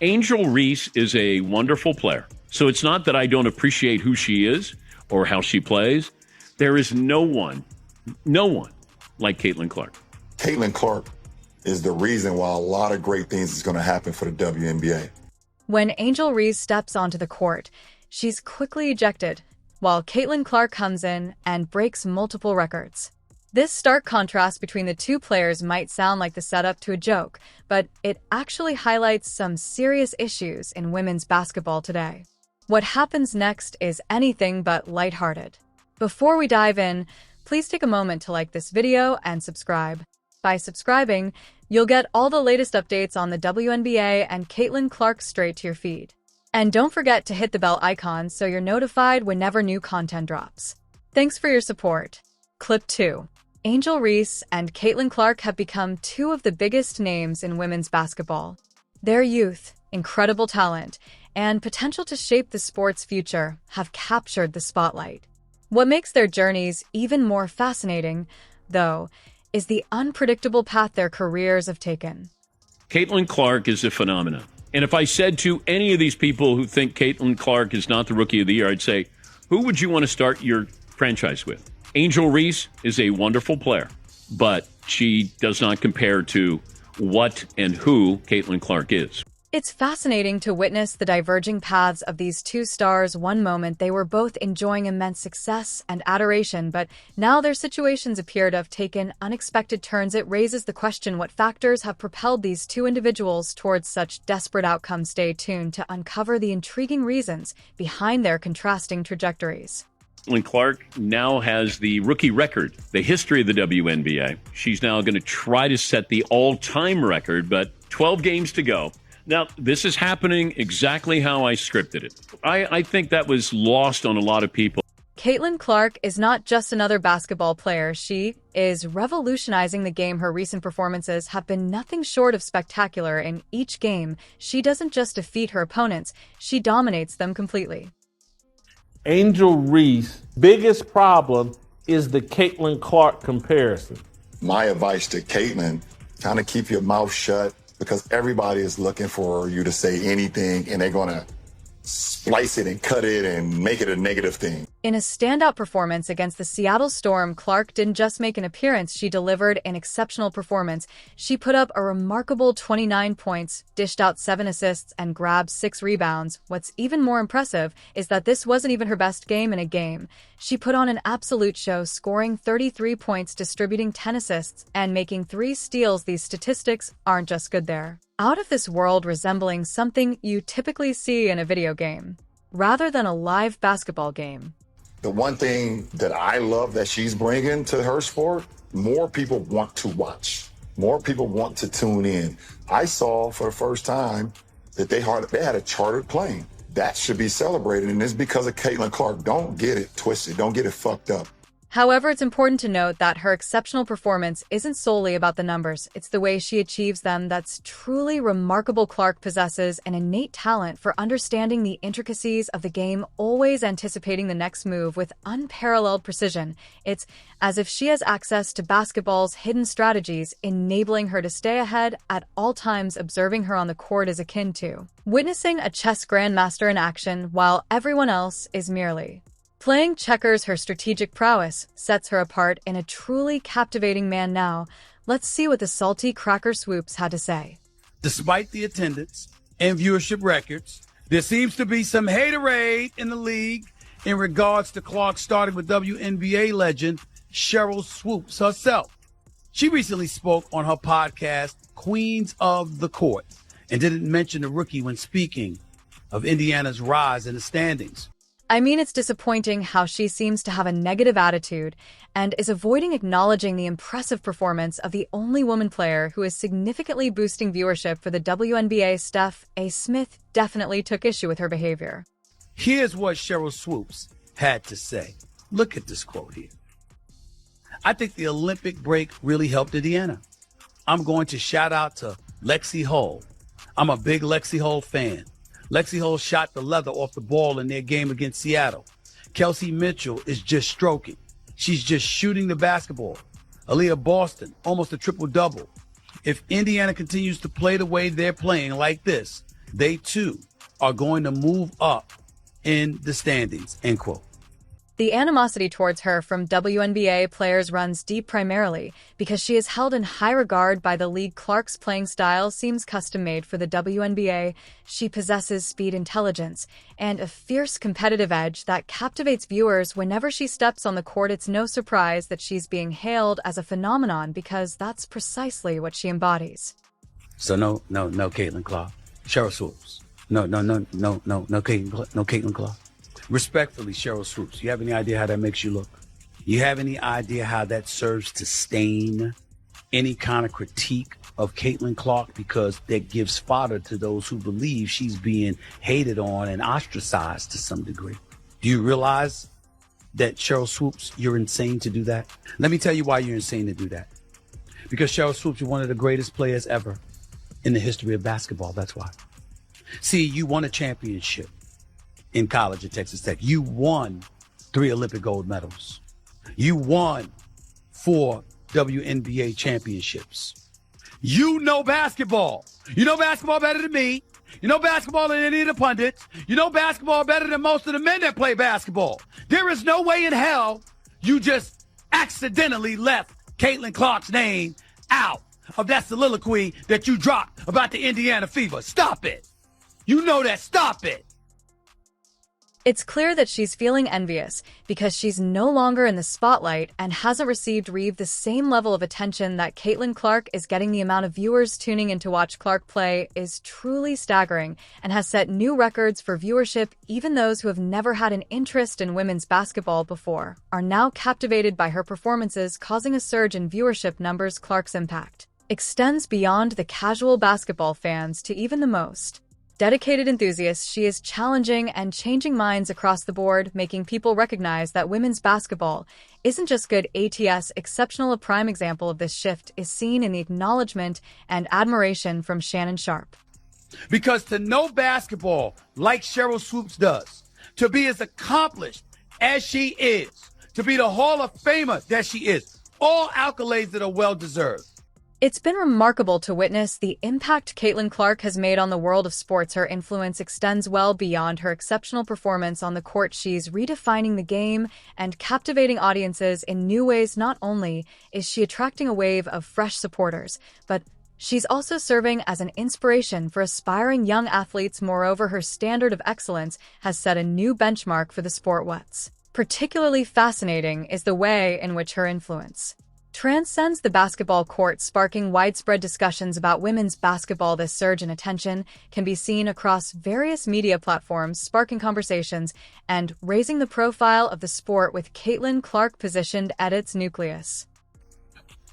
Angel Reese is a wonderful player. So it's not that I don't appreciate who she is or how she plays. There is no one like Caitlin Clark. Caitlin Clark is the reason why a lot of great things is going to happen for the WNBA. When Angel Reese steps onto the court, she's quickly ejected, while Caitlin Clark comes in and breaks multiple records. This stark contrast between the two players might sound like the setup to a joke, but it actually highlights some serious issues in women's basketball today. What happens next is anything but lighthearted. Before we dive in, please take a moment to like this video and subscribe. By subscribing, you'll get all the latest updates on the WNBA and Caitlin Clark straight to your feed. And don't forget to hit the bell icon so you're notified whenever new content drops. Thanks for your support. Clip 2. Angel Reese and Caitlin Clark have become two of the biggest names in women's basketball. Their youth, incredible talent, and potential to shape the sport's future have captured the spotlight. What makes their journeys even more fascinating, though, is the unpredictable path their careers have taken. Caitlin Clark is a phenomenon. And if I said to any of these people who think Caitlin Clark is not the Rookie of the Year, I'd say, who would you want to start your franchise with? Angel Reese is a wonderful player, but she does not compare to what and who Caitlin Clark is. It's fascinating to witness the diverging paths of these two stars. One moment they were both enjoying immense success and adoration, but now their situations appear to have taken unexpected turns. It raises the question, what factors have propelled these two individuals towards such desperate outcomes? Stay tuned to uncover the intriguing reasons behind their contrasting trajectories. Caitlin Clark now has the rookie record, the history of the WNBA. She's now going to try to set the all-time record, but 12 games to go. Now, this is happening exactly how I scripted it. I think that was lost on a lot of people. Caitlin Clark is not just another basketball player. She is revolutionizing the game. Her recent performances have been nothing short of spectacular. In each game, she doesn't just defeat her opponents, she dominates them completely. Angel Reese, biggest problem is the Caitlin Clark comparison. My advice to Caitlin, kind of keep your mouth shut, because everybody is looking for you to say anything, and they're going to splice it and cut it and make it a negative thing. In a standout performance against the Seattle Storm, Clark didn't just make an appearance, she delivered an exceptional performance. She put up a remarkable 29 points, dished out 7 assists, and grabbed 6 rebounds. What's even more impressive is that this wasn't even her best game in a game. She put on an absolute show, scoring 33 points, distributing 10 assists, and making 3 steals. These statistics aren't just good, they're out of this world, resembling something you typically see in a video game, rather than a live basketball game. The one thing that I love that she's bringing to her sport, more people want to watch. More people want to tune in. I saw for the first time that they had a chartered plane. That should be celebrated, and it's because of Caitlin Clark. Don't get it twisted. Don't get it fucked up. However, it's important to note that her exceptional performance isn't solely about the numbers. It's the way she achieves them that's truly remarkable. Clark possesses an innate talent for understanding the intricacies of the game, always anticipating the next move with unparalleled precision. It's as if she has access to basketball's hidden strategies, enabling her to stay ahead at all times. Observing her on the court is akin to witnessing a chess grandmaster in action, while everyone else is merely playing checkers. Her strategic prowess sets her apart in a truly captivating man. Now, let's see what the salty cracker Swoops had to say. Despite the attendance and viewership records, there seems to be some haterade in the league in regards to Clark, starting with WNBA legend Cheryl Swoops herself. She recently spoke on her podcast, Queens of the Court, and didn't mention the rookie when speaking of Indiana's rise in the standings. I mean, it's disappointing how she seems to have a negative attitude and is avoiding acknowledging the impressive performance of the only woman player who is significantly boosting viewership for the WNBA. Steph A. Smith definitely took issue with her behavior. Here's what Cheryl Swoops had to say. Look at this quote here. I think the Olympic break really helped Indiana. I'm going to shout out to Lexi Hull. I'm a big Lexi Hull fan. Lexi Hull shot the leather off the ball in their game against Seattle. Kelsey Mitchell is just stroking. She's just shooting the basketball. Aaliyah Boston, almost a triple-double. If Indiana continues to play the way they're playing like this, They too are going to move up in the standings, end quote. The animosity towards her from WNBA players runs deep primarily because she is held in high regard by the league. Clark's playing style seems custom-made for the WNBA. She possesses speed, intelligence, and a fierce competitive edge that captivates viewers whenever she steps on the court. It's no surprise that she's being hailed as a phenomenon because that's precisely what she embodies. So no, Caitlin Clark. Cheryl Swoops. No, Caitlin Clark. Respectfully, Cheryl Swoops, you have any idea how that makes you look? You have any idea how that serves to stain any kind of critique of Caitlin Clark, because that gives fodder to those who believe she's being hated on and ostracized to some degree? Do you realize that, Cheryl Swoops, you're insane to do that? Let me tell you why you're insane to do that. Because Cheryl Swoops, you're one of the greatest players ever in the history of basketball. That's why. See, you won a championship in college at Texas Tech. You won 3 Olympic gold medals. You won 4 WNBA championships. You know basketball. You know basketball better than me. You know basketball than any of the pundits. You know basketball better than most of the men that play basketball. There is no way in hell you just accidentally left Caitlin Clark's name out of that soliloquy that you dropped about the Indiana Fever. Stop it. You know that. Stop it. It's clear that she's feeling envious because she's no longer in the spotlight and hasn't received the same level of attention that Caitlin Clark is getting. The amount of viewers tuning in to watch Clark play is truly staggering and has set new records for viewership. Even those who have never had an interest in women's basketball before are now captivated by her performances, causing a surge in viewership numbers. Clark's impact extends beyond the casual basketball fans to even the most dedicated enthusiasts. She is challenging and changing minds across the board, making people recognize that women's basketball isn't just good, ATS exceptional. A prime example of this shift is seen in the acknowledgement and admiration from Shannon Sharpe. Because to know basketball like Cheryl Swoops does, to be as accomplished as she is, to be the Hall of Famer that she is, all accolades that are well-deserved. It's been remarkable to witness the impact Caitlin Clark has made on the world of sports. Her influence extends well beyond her exceptional performance on the court. She's redefining the game and captivating audiences in new ways. Not only is she attracting a wave of fresh supporters, but she's also serving as an inspiration for aspiring young athletes. Moreover, her standard of excellence has set a new benchmark for the sport. What's particularly fascinating is the way in which her influence transcends the basketball court, sparking widespread discussions about women's basketball. This surge in attention can be seen across various media platforms, sparking conversations and raising the profile of the sport, with Caitlin Clark positioned at its nucleus.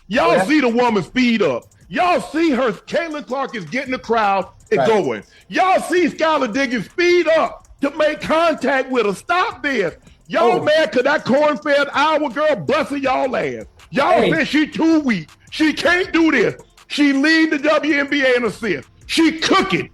Y'all see the woman speed up. Y'all see her. Caitlin Clark is getting the crowd and going. Y'all see Skylar Diggins speed up to make contact with her. Stop this. Y'all mad because that corn-fed Iowa girl busting y'all ass. Y'all said she too weak. She can't do this. She lead the WNBA in assists. She cooking.